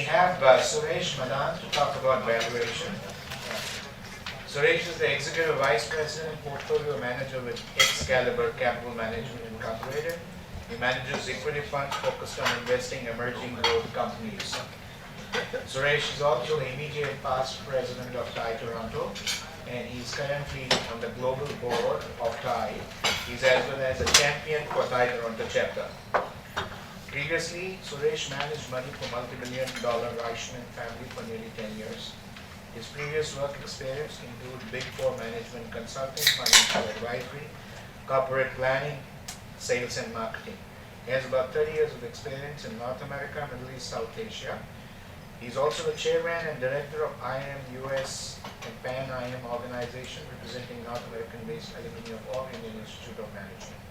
have Suresh Madan to talk about valuation. Suresh is the Executive Vice President and Portfolio Manager with Excalibur Capital Management Incorporated. He manages equity funds focused on investing emerging growth companies. Suresh is also the immediate past president of TIE Toronto, and he's currently on the global board of TIE. He's as well as a champion for TIE Toronto chapter. Previously, Suresh managed money for multi-billion-dollar Reichman family for nearly 10 years. His previous work experience include Big Four management consulting, financial advisory, corporate planning, sales and marketing. He has about 30 years of experience in North America, Middle East, South Asia. He's also the chairman and director of IM US and Pan IM organization representing North American-based alumni of All Indian Institute of Management.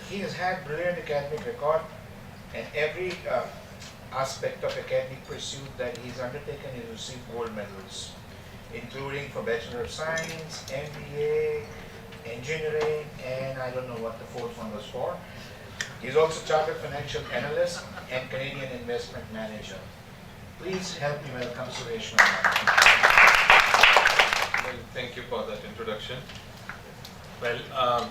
He has had brilliant academic record, and every aspect of academic pursuit that he's undertaken, he's received gold medals, including for Bachelor of Science, MBA, Engineering, and I don't know what the fourth one was for. He's also Chartered Financial Analyst and Canadian Investment Manager. Please help me welcome Suresh Madan. Well, thank you for that introduction. Well,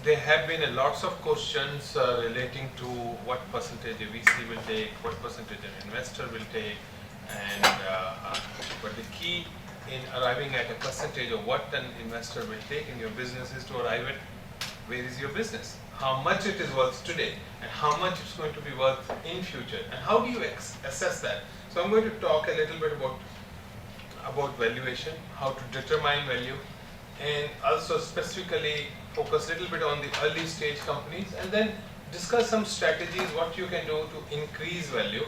there have been lots of questions relating to what percentage a VC will take, what percentage an investor will take, and but the key in arriving at a percentage of what an investor will take in your business is to arrive at where is your business, how much it is worth today, and how much it's going to be worth in future, and how do you assess that. So I'm going to talk a little bit about valuation, how to determine value, and also specifically focus a little bit on the early stage companies, and then discuss some strategies what you can do to increase value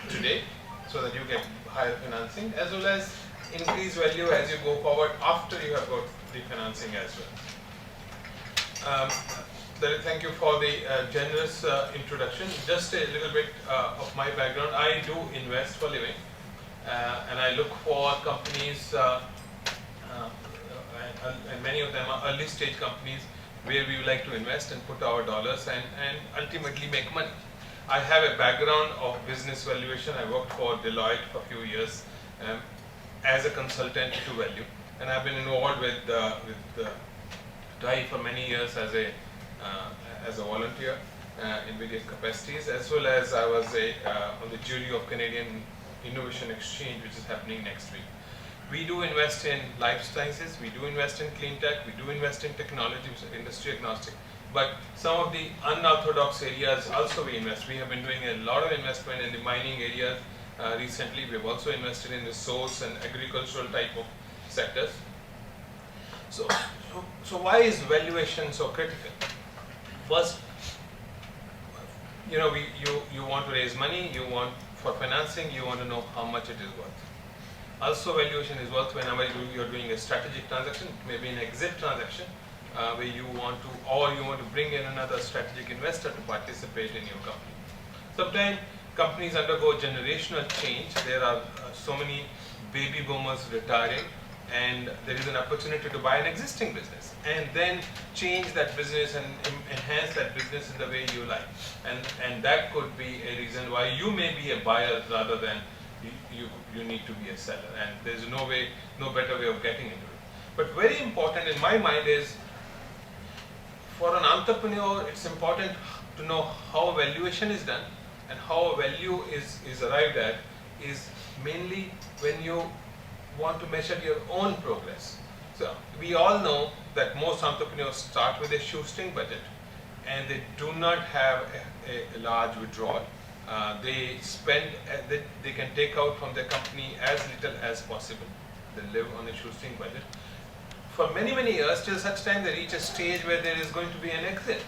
today so that you get higher financing, as well as increase value as you go forward after you have got the financing as well. Thank you for the generous introduction. Just a little bit of my background. I do invest for living, and I look for companies, and many of them are early stage companies where we would like to invest and put our dollars and ultimately make money. I have a background of business valuation. I worked for Deloitte for a few years as a consultant to value, and I've been involved with TIE for many years as a volunteer in various capacities, as well as I was on the jury of Canadian Innovation Exchange, which is happening next week. We do invest in life sciences, we do invest in clean tech, we do invest in technology, which is industry agnostic, but some of the unorthodox areas also we invest. We have been doing a lot of investment in the mining areas recently. We have also invested in the source and agricultural type of sectors. So why is valuation so critical? First, you know, you want to raise money, you want for financing, you want to know how much it is worth. Also, valuation is worth whenever you're doing a strategic transaction, maybe an exit transaction, where you want to bring in another strategic investor to participate in your company. Sometimes companies undergo generational change. There are so many baby boomers retiring, and there is an opportunity to buy an existing business and then change that business and enhance that business in the way you like. And that could be a reason why you may be a buyer rather than you need to be a seller, and there's no better way of getting into it. But very important in my mind is, for an entrepreneur, it's important to know how valuation is done, and how value is arrived at is mainly when you want to measure your own progress. So we all know that most entrepreneurs start with a shoestring budget, and they do not have a large withdrawal. They spend, they can take out from their company as little as possible. They live on a shoestring budget for many, many years, till such time they reach a stage where there is going to be an exit.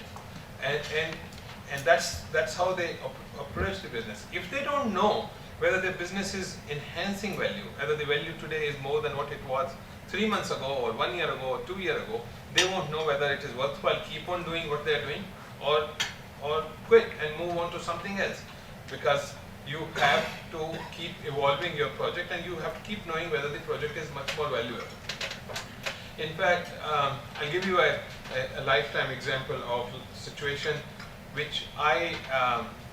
And that's how they approach the business. If they don't know whether their business is enhancing value, whether the value today is more than what it was 3 months ago or 1 year ago or 2 years ago, they won't know whether it is worthwhile keep on doing what they are doing or quit and move on to something else. Because you have to keep evolving your project, and you have to keep knowing whether the project is much more valuable. In fact, I'll give you a lifetime example of situation which I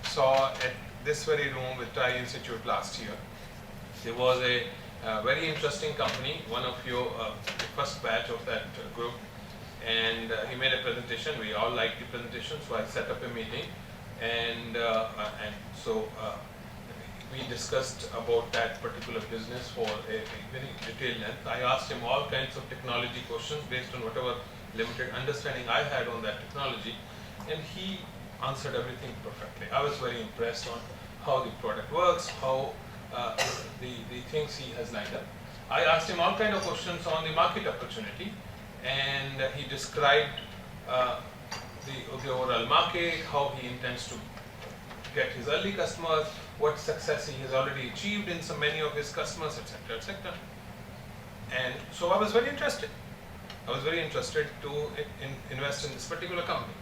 saw at this very room with TIE Institute last year. There was a very interesting company, one of your the first batch of that group, and he made a presentation. We all liked the presentation, so I set up a meeting, and so we discussed about that particular business for a very detailed length. I asked him all kinds of technology questions based on whatever limited understanding I had on that technology, and he answered everything perfectly. I was very impressed on how the product works, how the things he has lined up. I asked him all kinds of questions on the market opportunity, and he described the overall market, how he intends to get his early customers, what success he has already achieved in so many of his customers, etc., etc. And so I was very interested. I was very interested to invest in this particular company.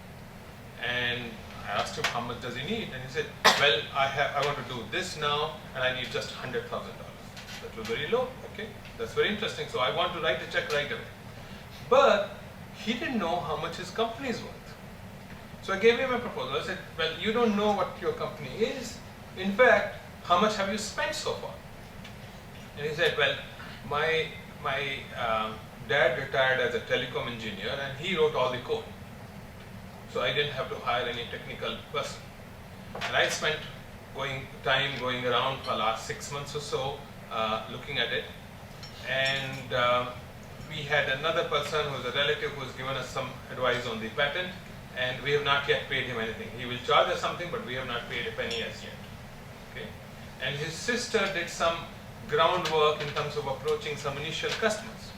And I asked him how much does he need, and he said, well, I want to do this now, and I need just $100,000. That was very low. Okay, that's very interesting. So I want to write a check right away. But he didn't know how much his company is worth. So I gave him a proposal. I said, well, you don't know what your company is. In fact, how much have you spent so far? And he said, well, my dad retired as a telecom engineer, and he wrote all the code. So I didn't have to hire any technical person. And I spent time going around for the last 6 months or so, looking at it. And we had another person who's a relative who's given us some advice on the patent, and we have not yet paid him anything. He will charge us something, but we have not paid a penny as yet. Okay? And his sister did some groundwork in terms of approaching some initial customers.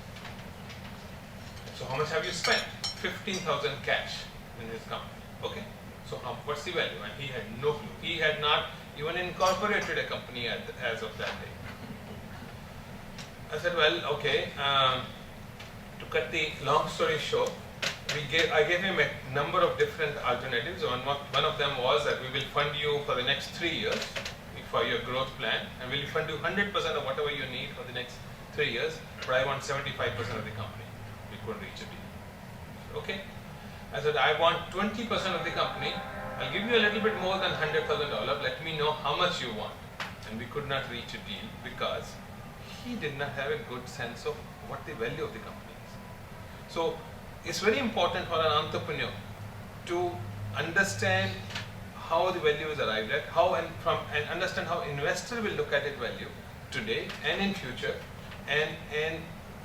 So how much have you spent? 15,000 cash in his company. Okay, so what's the value? And he had no clue. He had not even incorporated a company as of that day. I said, well, okay. To cut the long story short, I gave him a number of different alternatives. One of them was that we will fund you for the next 3 years for your growth plan, and we will fund you 100% of whatever you need for the next 3 years, but I want 75% of the company. We couldn't reach a deal. Okay. I said, I want 20% of the company. I'll give you a little bit more than $100,000. Let me know how much you want. And we could not reach a deal because he did not have a good sense of what the value of the company is. So it's very important for an entrepreneur to understand how the value is arrived at, and understand how investor will look at its value today and in future, and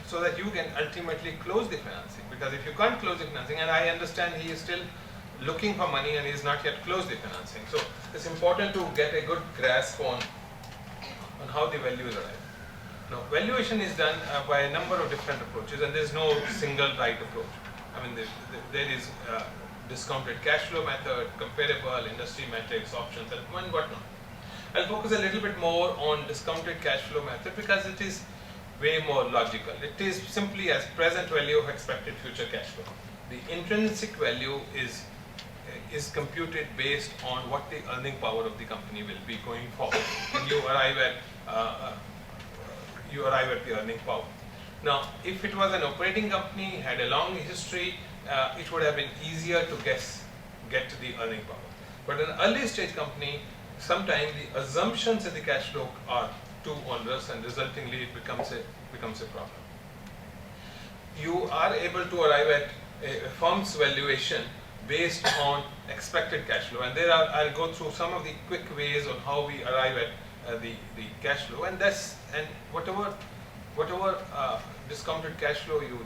so that you can ultimately close the financing. Because if you can't close the financing, and I understand he is still looking for money and he has not yet closed the financing, so it's important to get a good grasp on how the value is arrived. Now, valuation is done by a number of different approaches, and there is no single right approach. I mean, there is discounted cash flow method, comparable, industry metrics, options, and whatnot. I'll focus a little bit more on discounted cash flow method because it is way more logical. It is simply as present value of expected future cash flow. The intrinsic value is computed based on what the earning power of the company will be going forward. And you arrive at the earning power. Now, if it was an operating company, had a long history, it would have been easier to get to the earning power. But an early stage company, sometimes the assumptions in the cash flow are too onerous, and resultingly it becomes a problem. You are able to arrive at a firm's valuation based on expected cash flow, and I'll go through some of the quick ways on how we arrive at the cash flow, and whatever discounted cash flow you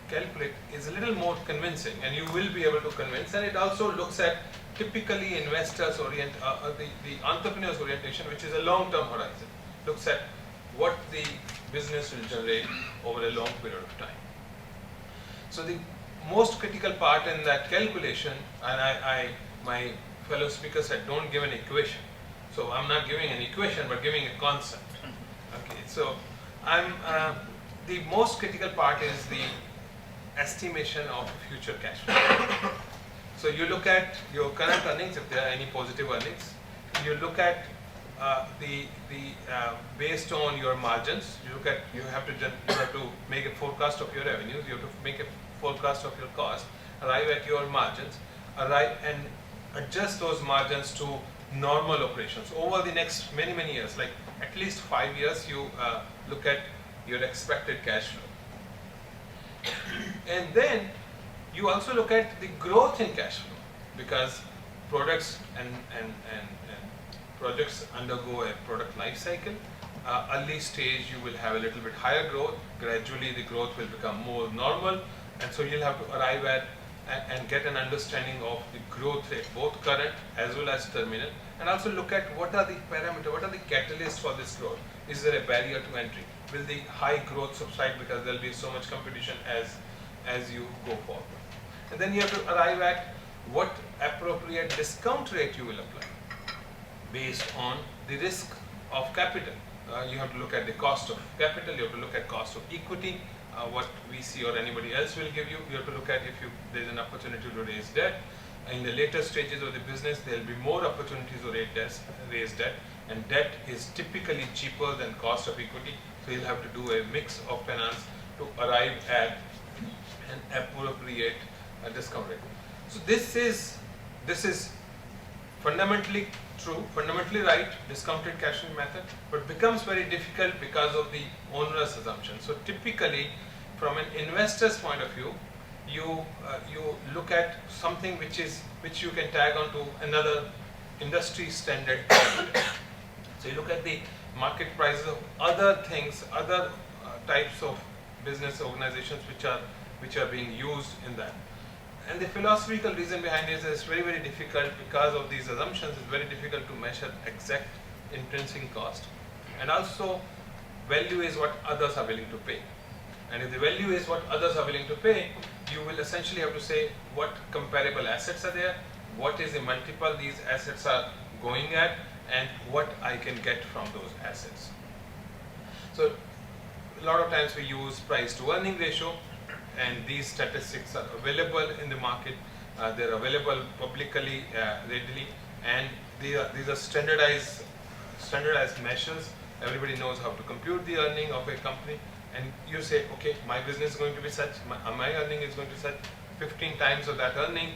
calculate is a little more convincing, and you will be able to convince. And it also looks at typically investors the entrepreneur's orientation, which is a long-term horizon. Looks at what the business will generate over a long period of time. So the most critical part in that calculation, and my fellow speaker said, don't give an equation. So I'm not giving an equation, but giving a concept. Okay, so the most critical part is the estimation of future cash flow. So you look at your current earnings, if there are any positive earnings. You look at based on your margins. You have to make a forecast of your revenues. You have to make a forecast of your cost. Arrive at your margins. Arrive and adjust those margins to normal operations. Over the next many years, like at least 5 years, you look at your expected cash flow. And then you also look at the growth in cash flow, because products and projects undergo a product life cycle. Early stage you will have a little bit higher growth, gradually the growth will become more normal, and so you'll have to arrive at and get an understanding of the growth rate, both current as well as terminal, and also look at what are the parameters, what are the catalysts for this growth. Is there a barrier to entry? Will the high growth subside because there will be so much competition as you go forward? And then you have to arrive at what appropriate discount rate you will apply based on the risk of capital. You have to look at the cost of capital, you have to look at cost of equity, what VC or anybody else will give you. You have to look at if there's an opportunity to raise debt. In the later stages of the business, there will be more opportunities to raise debt, and debt is typically cheaper than cost of equity. So you'll have to do a mix of finance to arrive at an appropriate discount rate. So this is fundamentally true, fundamentally right, discounted cash flow method, but becomes very difficult because of the onerous assumption. So typically, from an investor's point of view, you look at something which you can tag onto another industry standard parameter. So you look at the market prices of other things, other types of business organizations which are being used in that. And the philosophical reason behind it is it's very difficult because of these assumptions. It's very difficult to measure exact intrinsic cost, and also value is what others are willing to pay. And if the value is what others are willing to pay, you will essentially have to say what comparable assets are there, what is the multiple these assets are going at, and what I can get from those assets. So a lot of times we use price to earning ratio, and these statistics are available in the market. They're available publicly, readily, and these are standardized measures. Everybody knows how to compute the earning of a company, and you say, okay, my business is going to be such, my earning is going to be such, 15 times of that earning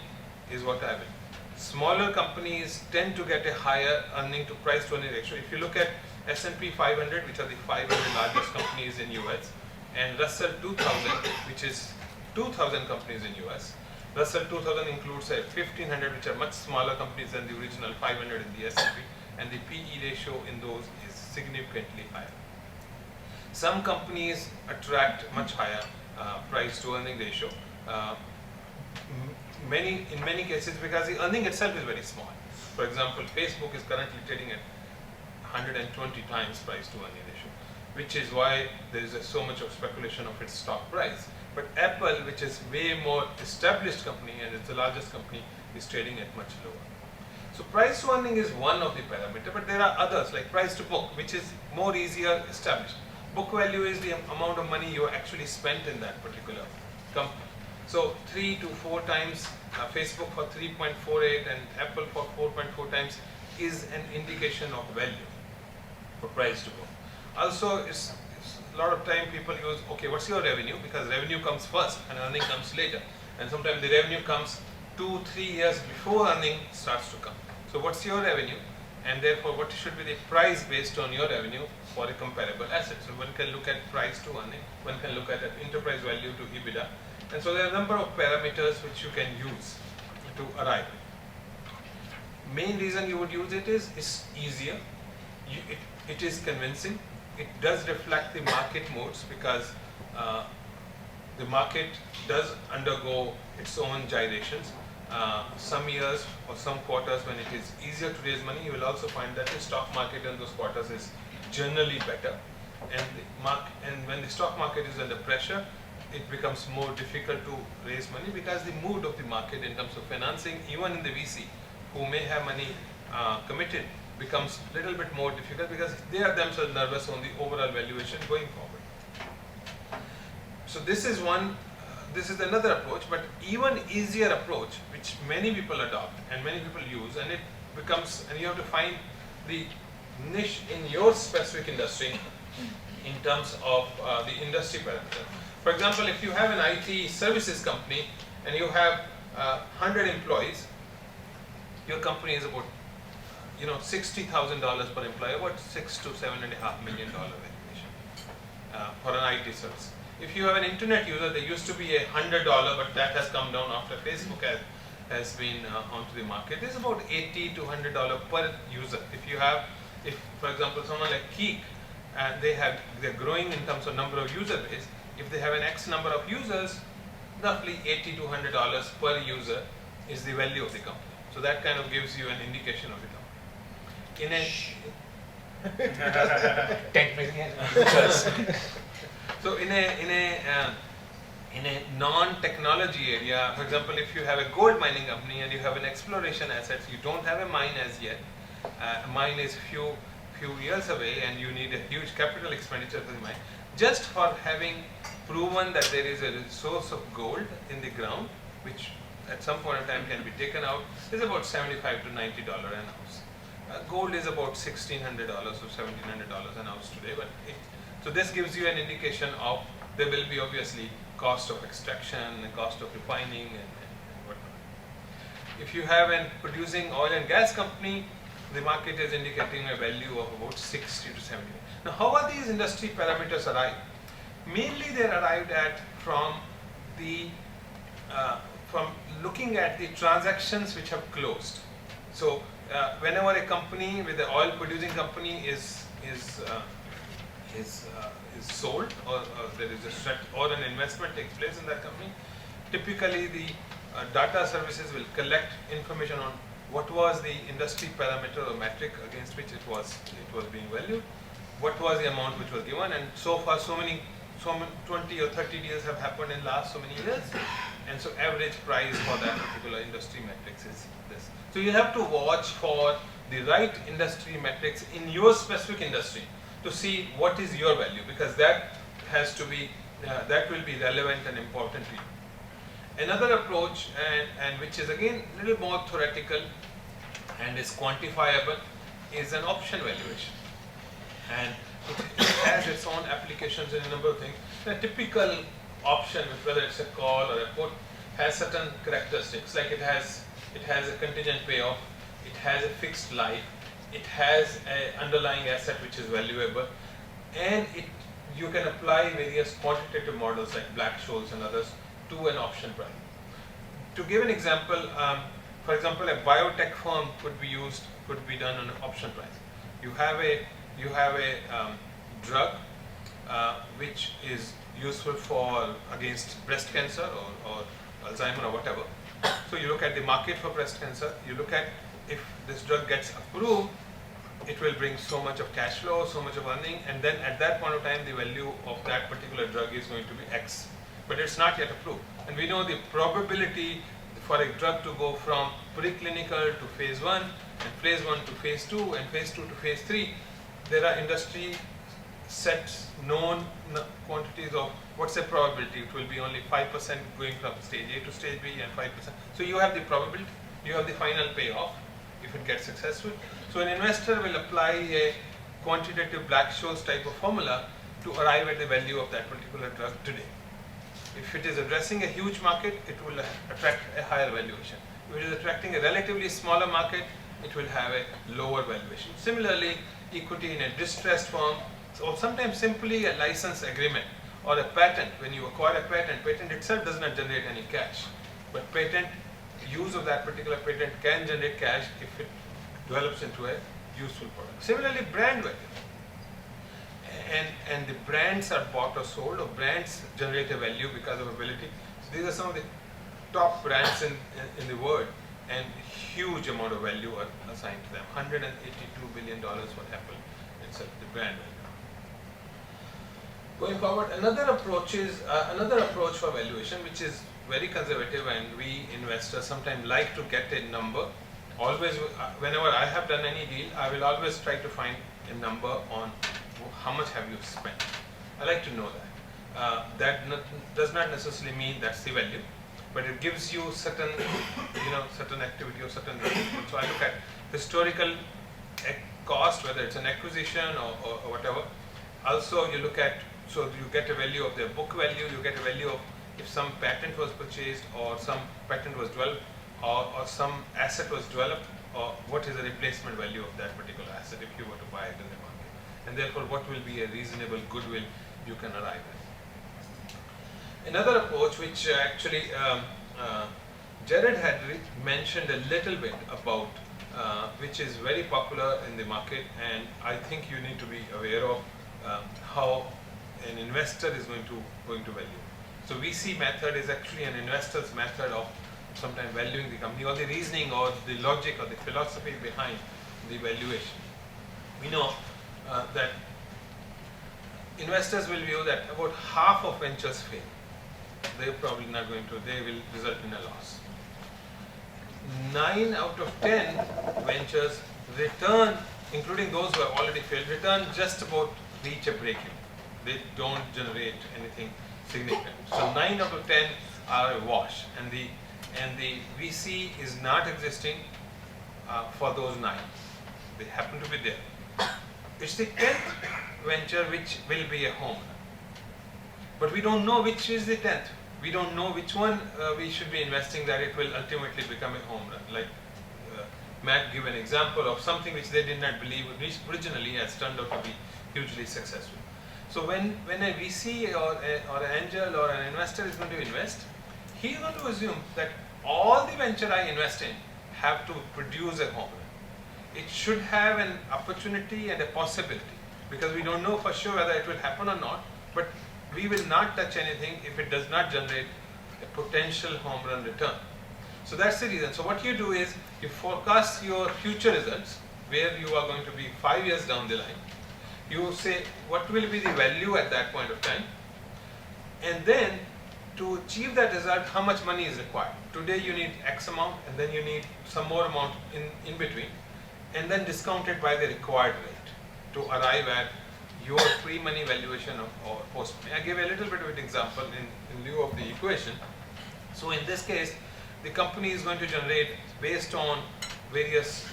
is what I will. Smaller companies tend to get a higher earning to price to earning ratio. If you look at S&P 500, which are the 500 largest companies in US, and Russell 2000, which is 2000 companies in US. Russell 2000 includes 1500, which are much smaller companies than the original 500 in the S&P, and the PE ratio in those is significantly higher. Some companies attract much higher price to earning ratio. In many cases, because the earning itself is very small. For example, Facebook is currently trading at 120 times price to earning ratio, which is why there is so much of speculation of its stock price. But Apple, which is way more established company and it's the largest company, is trading at much lower. So price to earning is one of the parameters, but there are others like price to book, which is more easier established. Book value is the amount of money you actually spent in that particular company. So 3 to 4 times, Facebook for 3.48 and Apple for 4.4 times is an indication of value for price to book. Also, it's a lot of time people use, okay, what's your revenue? Because revenue comes first and earning comes later. And sometimes the revenue comes 2-3 years before earning starts to come. So what's your revenue? And therefore, what should be the price based on your revenue for a comparable asset? So one can look at price to earning, one can look at an enterprise value to EBITDA. And so there are a number of parameters which you can use to arrive. Main reason you would use it is it's easier, it is convincing, it does reflect the market modes because the market does undergo its own gyrations. Some years or some quarters when it is easier to raise money, you will also find that the stock market in those quarters is generally better. And when the stock market is under pressure, it becomes more difficult to raise money because the mood of the market in terms of financing, even in the VC, who may have money committed, becomes a little bit more difficult because they are themselves nervous on the overall valuation going forward. So this is another approach, but even easier approach which many people adopt and many people use, and you have to find the niche in your specific industry in terms of the industry parameter. For example, if you have an IT services company and you have 100 employees, your company is about $60,000 per employee, about $6 to $7.5 million valuation for an IT service. If you have an internet user, there used to be $100, but that has come down after Facebook has been onto the market. There's about $80 to $100 per user. If for example someone like Keek, they're growing in terms of number of user base. If they have an X number of users, roughly $80 to $100 per user is the value of the company. So that kind of gives you an indication of the company. 10 million. So in a non-technology area, for example, if you have a gold mining company and you have an exploration assets, you don't have a mine as yet. A mine is few years away, and you need a huge capital expenditure for the mine. Just for having proven that there is a resource of gold in the ground, which at some point in time can be taken out, is about $75 to $90 an ounce. Gold is about $1,600 or $1,700 an ounce today, so this gives you an indication of there will be obviously cost of extraction and cost of refining and whatnot. If you have a producing oil and gas company, the market is indicating a value of about 60 to 70. Now, how are these industry parameters arrived? Mainly they are arrived at from looking at the transactions which have closed. So whenever a company with an oil producing company is sold, or there is or an investment takes place in that company, typically the data services will collect information on what was the industry parameter or metric against which it was being valued, what was the amount which was given, and so far so many 20 or 30 deals have happened in last so many years, and so average price for that particular industry metrics is this. So you have to watch for the right industry metrics in your specific industry to see what is your value, because that has to be that will be relevant and important to you. Another approach, and which is again a little more theoretical and is quantifiable, is an option valuation, and it has its own applications in a number of things. A typical option, whether it's a call or a put, has certain characteristics, like it has a contingent payoff, it has a fixed life, it has an underlying asset which is valuable, and you can apply various quantitative models like Black-Scholes and others to an option price. To give an example, for example, a biotech firm could be done on an option price. You have a drug which is useful against breast cancer or Alzheimer or whatever. So you look at the market for breast cancer, you look at if this drug gets approved, it will bring so much of cash flow, so much of earning, and then at that point of time the value of that particular drug is going to be X. But it's not yet approved. And we know the probability for a drug to go from preclinical to phase 1, and phase 1 to phase 2, and phase 2 to phase 3, there are industry sets, known quantities of what's the probability. It will be only 5% going from stage A to stage B and 5%. So you have the probability, you have the final payoff if it gets successful. So an investor will apply a quantitative Black-Scholes type of formula to arrive at the value of that particular drug today. If it is addressing a huge market, it will attract a higher valuation. If it is attracting a relatively smaller market, it will have a lower valuation. Similarly, equity in a distressed firm, or sometimes simply a license agreement or a patent. When you acquire a patent itself does not generate any cash, but use of that particular patent can generate cash if it develops into a useful product. Similarly, brand value. And the brands are bought or sold, or brands generate a value because of ability. So these are some of the top brands in the world, and huge amount of value are assigned to them. $182 billion for Apple itself, the brand value. Going forward, another approach for valuation, which is very conservative, and we investors sometimes like to get a number. Always, whenever I have done any deal, I will always try to find a number on how much have you spent. I like to know that. That does not necessarily mean that's the value, but it gives you certain activity or certain value. So I look at historical cost, whether it's an acquisition or whatever. Also, you look at, so you get a value of their book value, you get a value of if some patent was purchased or some patent was developed or some asset was developed or what is the replacement value of that particular asset if you were to buy it in the market, and therefore what will be a reasonable goodwill you can arrive at. Another approach which actually Jared had mentioned a little bit about, which is very popular in the market, and I think you need to be aware of how an investor is going to value. So VC method is actually an investor's method of sometimes valuing the company, or the reasoning or the logic or the philosophy behind the valuation. We know that investors will view that about half of ventures fail. They're probably not going to, they will result in a loss. 9 out of 10 ventures return, including those who have already failed, return just about reach a break-even. They don't generate anything significant. So 9 out of 10 are a wash, and the VC is not existing for those 9. They happen to be there. It's the 10th venture which will be a home run. But we don't know which is the 10th. We don't know which one we should be investing that it will ultimately become a home run. Like Matt gave an example of something which they did not believe originally has turned out to be hugely successful. So when a VC or an angel or an investor is going to invest, he is going to assume that all the venture I invest in have to produce a home run. It should have an opportunity and a possibility, because we don't know for sure whether it will happen or not, but we will not touch anything if it does not generate a potential home run return. So that's the reason. So what you do is you forecast your future results, where you are going to be 5 years down the line. You say what will be the value at that point of time, and then to achieve that result, how much money is required. Today you need X amount, and then you need some more amount in between, and then discounted by the required rate to arrive at your pre-money valuation or post-money. I gave a little bit of an example in lieu of the equation. So in this case, the company is going to generate, based on various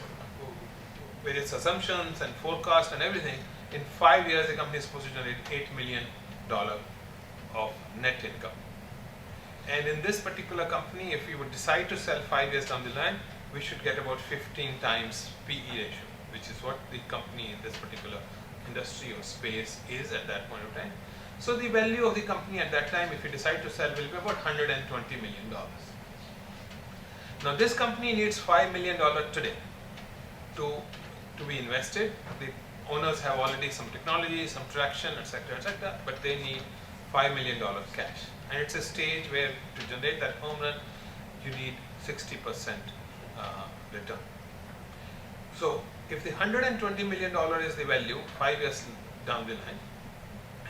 assumptions and forecast and everything, in 5 years the company is supposed to generate $8 million of net income. And in this particular company, if we would decide to sell 5 years down the line, we should get about 15 times PE ratio, which is what the company in this particular industry or space is at that point of time. So the value of the company at that time, if we decide to sell, will be about $120 million. Now this company needs $5 million today to be invested. The owners have already some technology, some traction, etc., but they need $5 million cash. And it's a stage where to generate that home run, you need 60% return. So if the $120 million is the value 5 years down the line,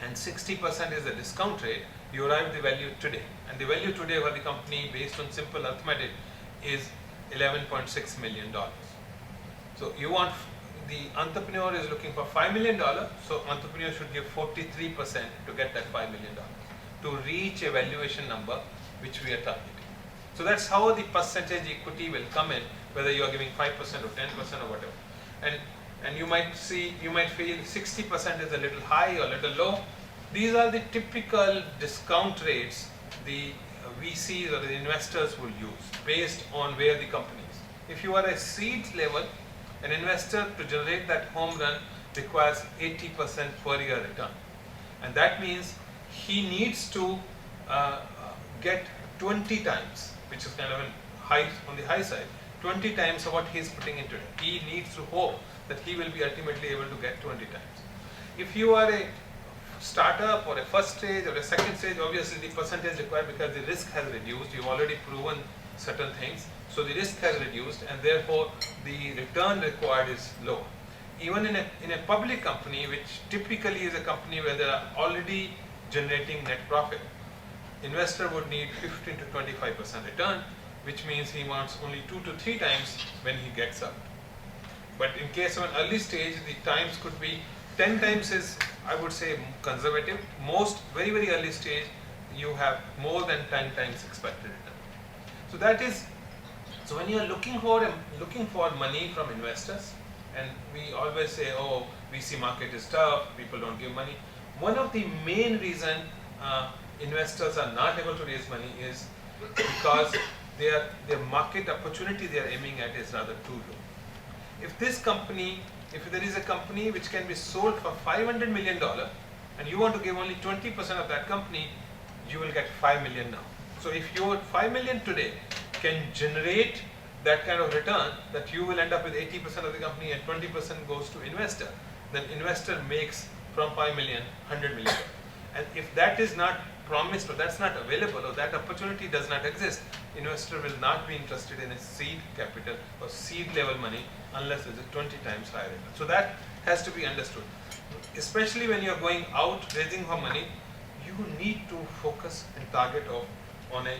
and 60% is the discount rate, you arrive at the value today. And the value today for the company, based on simple arithmetic, is $11.6 million. So you want, the entrepreneur is looking for $5 million, so entrepreneur should give 43% to get that $5 million, to reach a valuation number which we are targeting. So that's how the percentage equity will come in, whether you are giving 5% or 10% or whatever. And you might feel 60% is a little high or a little low. These are the typical discount rates the VCs or the investors will use based on where the company is. If you are a seed level, an investor to generate that home run requires 80% per year return. And that means he needs to get 20 times, which is kind of on the high side, 20 times of what he is putting in today. He needs to hope that he will be ultimately able to get 20 times. If you are a startup or a first stage or a second stage, obviously the percentage required, because the risk has reduced. You've already proven certain things, so the risk has reduced, and therefore the return required is lower. Even in a public company, which typically is a company where they are already generating net profit, investor would need 15 to 25% return, which means he wants only 2 to 3 times when he gets up. But in case of an early stage, the times could be 10 times is, I would say, conservative. Most very, very early stage, you have more than 10 times expected return. So that is, so when you are looking for money from investors, and we always say, oh, VC market is tough, people don't give money. One of the main reason investors are not able to raise money is because their market opportunity they are aiming at is rather too low. if this company, if there is a company which can be sold for $500 million and you want to give only 20% of that company, you will get 5 million now. So if your 5 million today can generate that kind of return, that you will end up with 80% of the company and 20% goes to investor, then investor makes from 5 million, 100 million. And if that is not promised or that's not available or that opportunity does not exist, investor will not be interested in a seed capital or seed level money unless there's a 20 times higher return. So that has to be understood. Especially when you're going out raising for money, you need to focus and target on a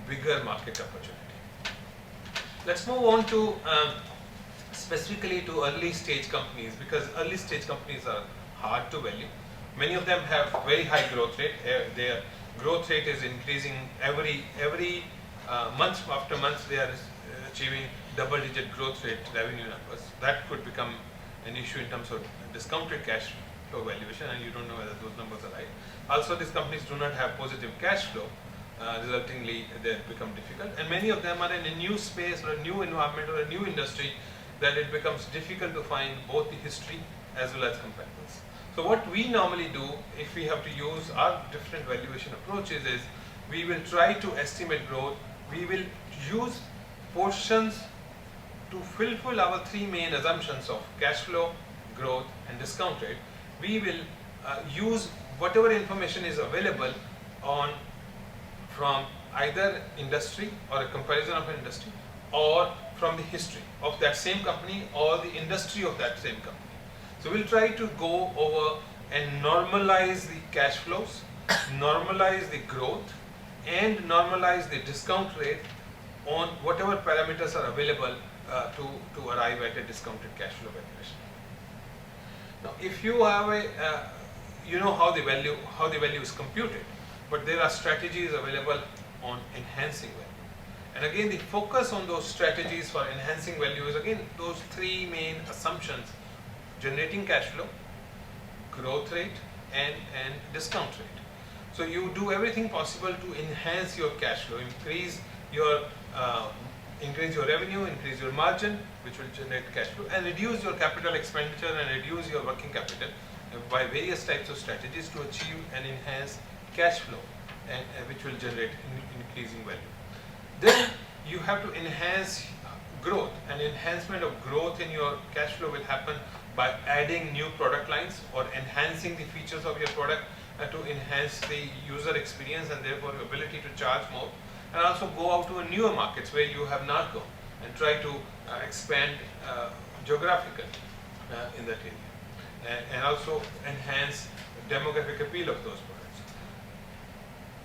bigger market opportunity. Let's move on to specifically to early stage companies, because early stage companies are hard to value. Many of them have very high growth rate. Their growth rate is increasing every month after month. They are achieving double-digit growth rate revenue numbers. That could become an issue in terms of discounted cash flow valuation, and you don't know whether those numbers are right. Also, these companies do not have positive cash flow. Resultingly, they become difficult, and many of them are in a new space or a new environment or a new industry that it becomes difficult to find both the history as well as comparables. So what we normally do, if we have to use our different valuation approaches, is we will try to estimate growth. We will use portions to fulfill our three main assumptions of cash flow, growth, and discount rate. We will use whatever information is available from either industry or a comparison of an industry, or from the history of that same company or the industry of that same company. So we'll try to go over and normalize the cash flows, normalize the growth, and normalize the discount rate on whatever parameters are available to arrive at a discounted cash flow valuation. Now, if you have you know how the value is computed, but there are strategies available on enhancing value. And again, the focus on those strategies for enhancing value is again those three main assumptions: generating cash flow, growth rate, and discount rate. So you do everything possible to enhance your cash flow, increase your revenue, increase your margin, which will generate cash flow, and reduce your capital expenditure and reduce your working capital by various types of strategies to achieve and enhance cash flow, and which will generate increasing value. Then you have to enhance growth, and enhancement of growth in your cash flow will happen by adding new product lines or enhancing the features of your product to enhance the user experience and therefore your ability to charge more, and also go out to newer markets where you have not gone and try to expand geographically in that area, and also enhance demographic appeal of those products.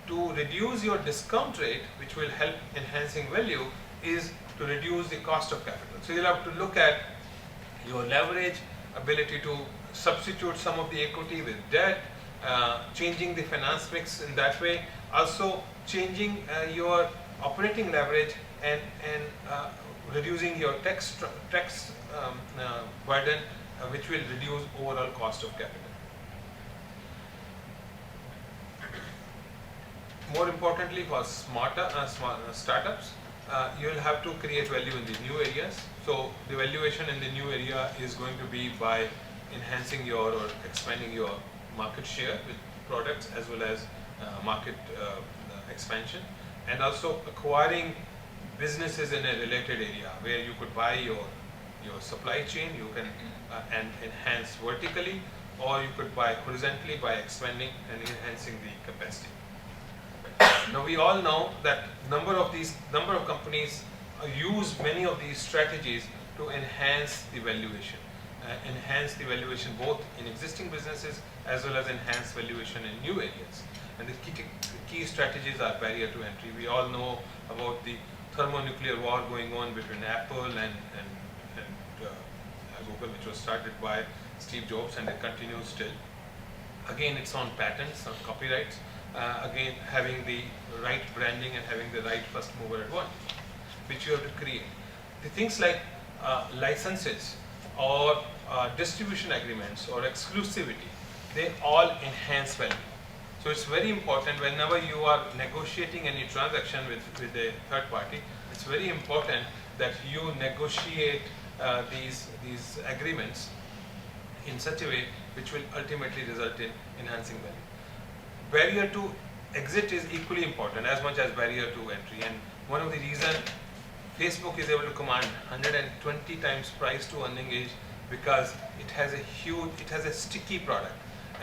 To reduce your discount rate, which will help enhancing value, is to reduce the cost of capital. So you'll have to look at your leverage, ability to substitute some of the equity with debt, changing the finance mix in that way, also changing your operating leverage and reducing your tax burden, which will reduce overall cost of capital. More importantly, for smarter startups, you will have to create value in the new areas. So the valuation in the new area is going to be by enhancing your or expanding your market share with products as well as market expansion, and also acquiring businesses in a related area where you could buy your supply chain, you can and enhance vertically, or you could buy horizontally by expanding and enhancing the capacity. Now we all know that number of companies use many of these strategies to enhance the valuation. Both in existing businesses as well as enhance valuation in new areas. And the key strategies are barrier to entry. We all know about the thermonuclear war going on between Apple and Google, which was started by Steve Jobs, and it continues still. Again, it's on patents, on copyrights. Again, having the right branding and having the right first mover advantage, which you have to create. The things like licenses or distribution agreements or exclusivity, they all enhance value. So it's very important whenever you are negotiating any transaction with a third party, it's very important that you negotiate these agreements in such a way which will ultimately result in enhancing value. Barrier to exit is equally important as much as barrier to entry, and one of the reasons Facebook is able to command 120 times price to earning is because it has a sticky product,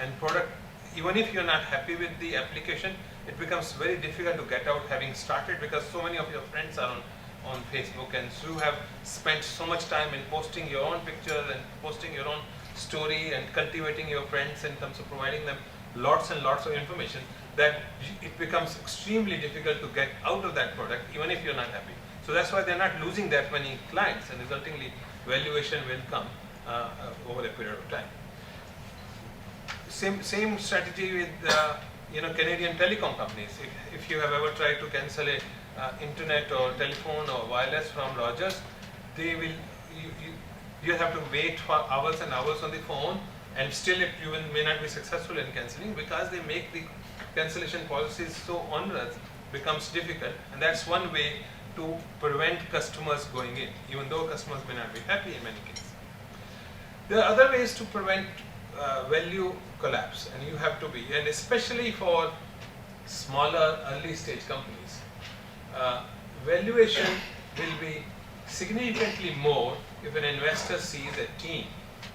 and product, even if you're not happy with the application, it becomes very difficult to get out having started, because so many of your friends are on Facebook, and so you have spent so much time in posting your own pictures and posting your own story and cultivating your friends in terms of providing them lots and lots of information, that it becomes extremely difficult to get out of that product even if you're not happy. So that's why they're not losing that many clients, and resultingly valuation will come over a period of time. Same strategy with Canadian telecom companies. If you have ever tried to cancel a internet or telephone or wireless from Rogers, they will you have to wait for hours and hours on the phone, and still may not be successful in cancelling, because they make the cancellation policies so onerous, becomes difficult, and that's one way to prevent customers going in, even though customers may not be happy in many cases. There are other ways to prevent value collapse, and you have to be, and especially for smaller early stage companies, valuation will be significantly more if an investor sees a team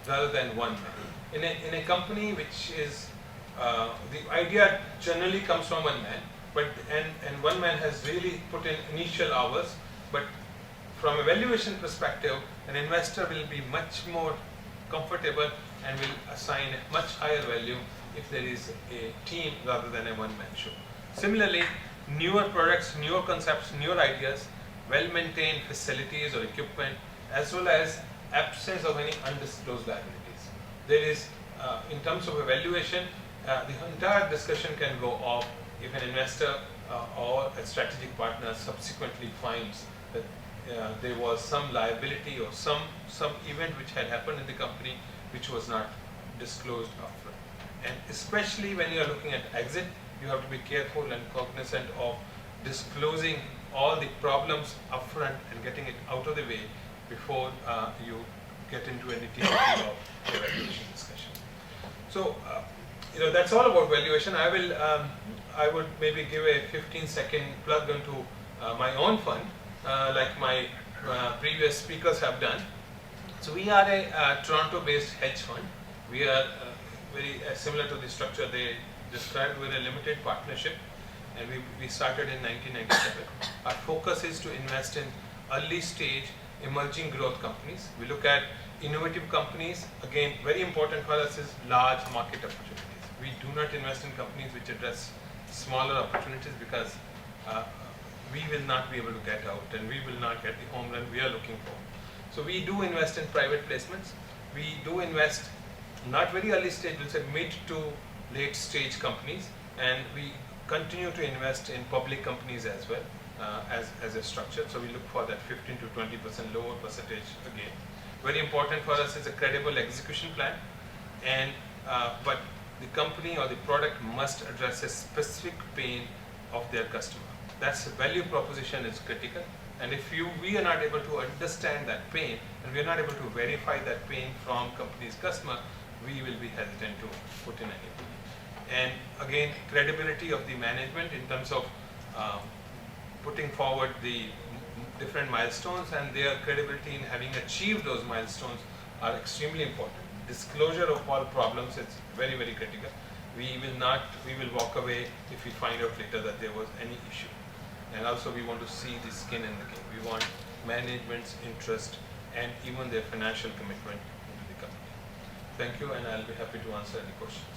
rather than one man. In a company which is, the idea generally comes from one man, but and one man has really put in initial hours, but from a valuation perspective, an investor will be much more comfortable and will assign a much higher value if there is a team rather than a one-man show. Similarly, newer products, newer concepts, newer ideas, well-maintained facilities or equipment, as well as absence of any undisclosed liabilities. There is, in terms of evaluation, the entire discussion can go off if an investor or a strategic partner subsequently finds that there was some liability or some event which had happened in the company which was not disclosed upfront. And especially when you are looking at exit, you have to be careful and cognizant of disclosing all the problems upfront and getting it out of the way before you get into any nitty-gritty of the valuation discussion. So, that's all about valuation. I would maybe give a 15-second plug into my own fund, like my previous speakers have done. So we are a Toronto-based hedge fund. We are very similar to the structure they described. With a limited partnership, and we started in 1997. Our focus is to invest in early stage emerging growth companies. We look at innovative companies. Again, very important for us is large market opportunities. We do not invest in companies which address smaller opportunities, because we will not be able to get out, and we will not get the home run we are looking for. So we do invest in private placements. We do invest not very early stage, we'll say mid to late stage companies, and we continue to invest in public companies as well as a structure. So we look for that 15 to 20% lower percentage again. Very important for us is a credible execution plan, and but the company or the product must address a specific pain of their customer. That's value proposition is critical, and if we are not able to understand that pain, and we are not able to verify that pain from company's customer, we will be hesitant to put in any money. And again, credibility of the management in terms of putting forward the different milestones, and their credibility in having achieved those milestones are extremely important. Disclosure of all problems is very, very critical. We will walk away if we find out later that there was any issue. And also we want to see the skin in the game. We want management's interest and even their financial commitment into the company. Thank you, and I'll be happy to answer any questions.